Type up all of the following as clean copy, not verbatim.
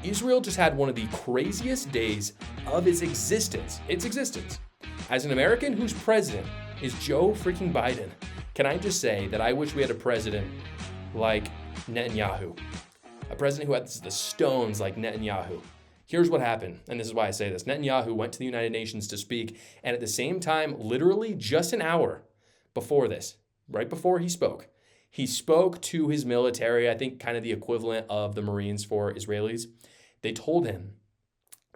Israel just had one of the craziest days of its existence. As an American whose president is Joe freaking Biden, can I just say that I wish we had a president like Netanyahu? A president who had the stones like Netanyahu. Here's what happened, and this is why I say this. Netanyahu went to the United Nations to speak, and at the same time, literally just an hour before this, right before he spoke to his military, I think kind of the equivalent of the Marines for Israelis. They told him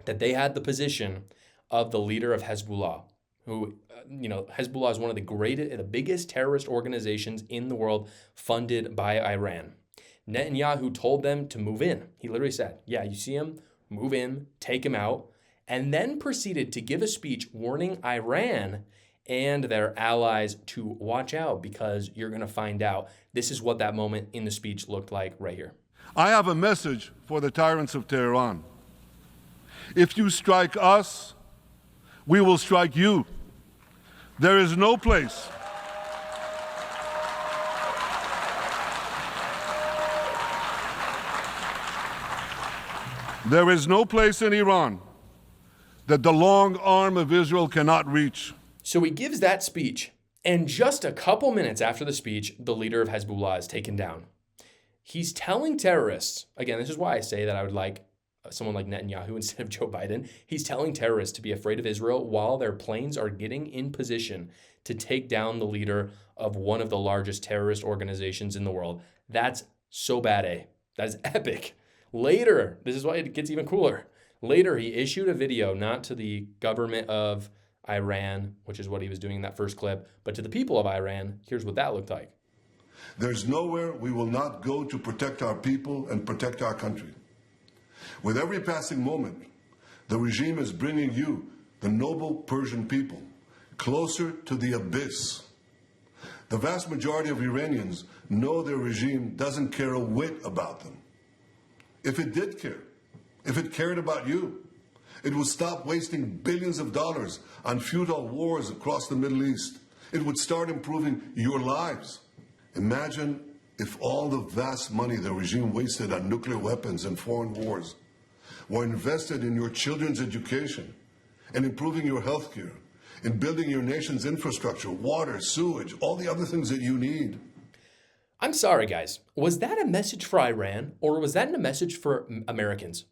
that they had the position of the leader of Hezbollah, who, Hezbollah is one of the biggest terrorist organizations in the world, funded by Iran. Netanyahu told them to move in. He literally said, yeah, you see him, move in, take him out, and then proceeded to give a speech warning Iran and their allies to watch out, because you're going to find out. This is what that moment in the speech looked like right here. I have a message for the tyrants of Tehran. If you strike us, we will strike you. There is no place in Iran that the long arm of Israel cannot reach. So he gives that speech, and just a couple minutes after the speech, the leader of Hezbollah is taken down. He's telling terrorists, again, this is why I say that I would like someone like Netanyahu instead of Joe Biden. He's telling terrorists to be afraid of Israel while their planes are getting in position to take down the leader of one of the largest terrorist organizations in the world. That's so bad, eh? That is epic. Later, this is why it gets even cooler. Later, he issued a video, not to the government of Iran, which is what he was doing in that first clip, but to the people of Iran. Here's what that looked like. There's nowhere we will not go to protect our people and protect our country. With every passing moment, the regime is bringing you, the noble Persian people, closer to the abyss. The vast majority of Iranians know their regime doesn't care a whit about them. If it did care, if it cared about you, it would stop wasting billions of dollars on futile wars across the Middle East. It would start improving your lives. Imagine if all the vast money the regime wasted on nuclear weapons and foreign wars were invested in your children's education and improving your health care, in building your nation's infrastructure, water, sewage, all the other things that you need. I'm sorry, guys. Was that a message for Iran, or was that a message for Americans?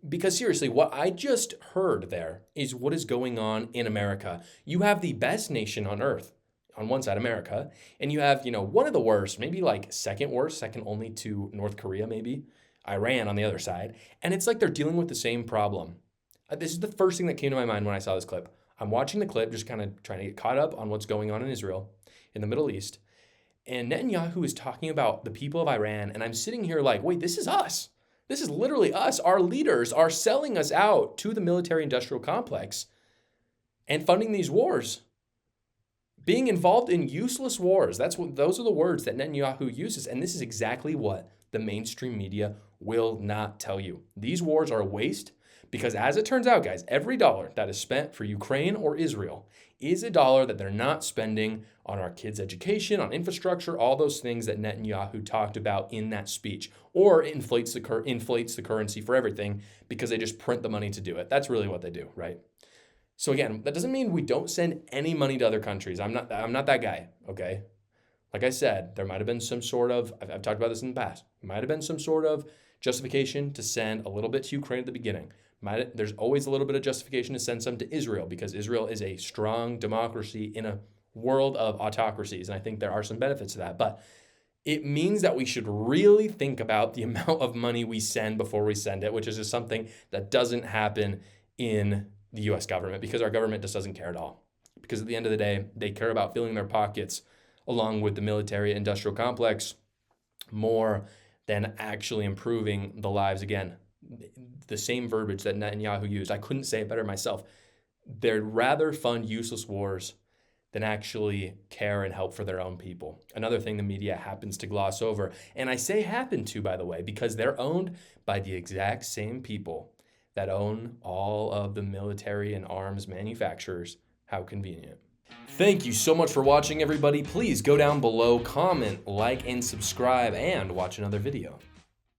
Because seriously, what I just heard there is what is going on in America. You have the best nation on earth, on one side, America, and you have, one of the worst, maybe like second worst, second only to North Korea, maybe, Iran on the other side. And it's like they're dealing with the same problem. This is the first thing that came to my mind when I saw this clip. I'm watching the clip, just kind of trying to get caught up on what's going on in Israel, in the Middle East. And Netanyahu is talking about the people of Iran, and I'm sitting here like, wait, this is us. This is literally us. Our leaders are selling us out to the military-industrial complex and funding these wars. Being involved in useless wars. Those are the words that Netanyahu uses, and this is exactly what the mainstream media will not tell you. These wars are a waste because, as it turns out, guys, every dollar that is spent for Ukraine or Israel is a dollar that they're not spending on our kids' education, on infrastructure, all those things that Netanyahu talked about in that speech, or inflates the currency for everything because they just print the money to do it. That's really what they do, right? So again, that doesn't mean we don't send any money to other countries. I'm not that guy, okay? Like I said, there might have been some sort of, I've talked about this in the past, might have been some sort of justification to send a little bit to Ukraine at the beginning. There's always a little bit of justification to send some to Israel because Israel is a strong democracy in a world of autocracies. And I think there are some benefits to that. But it means that we should really think about the amount of money we send before we send it, which is just something that doesn't happen in the U.S. government because our government just doesn't care at all. Because at the end of the day, they care about filling their pockets along with the military-industrial complex more than actually improving the lives. Again, the same verbiage that Netanyahu used. I couldn't say it better myself. They'd rather fund useless wars than actually care and help for their own people. Another thing the media happens to gloss over. And I say happen to, by the way, because they're owned by the exact same people that own all of the military and arms manufacturers. How convenient. Thank you so much for watching, everybody. Please go down below, comment, like, and subscribe, and watch another video.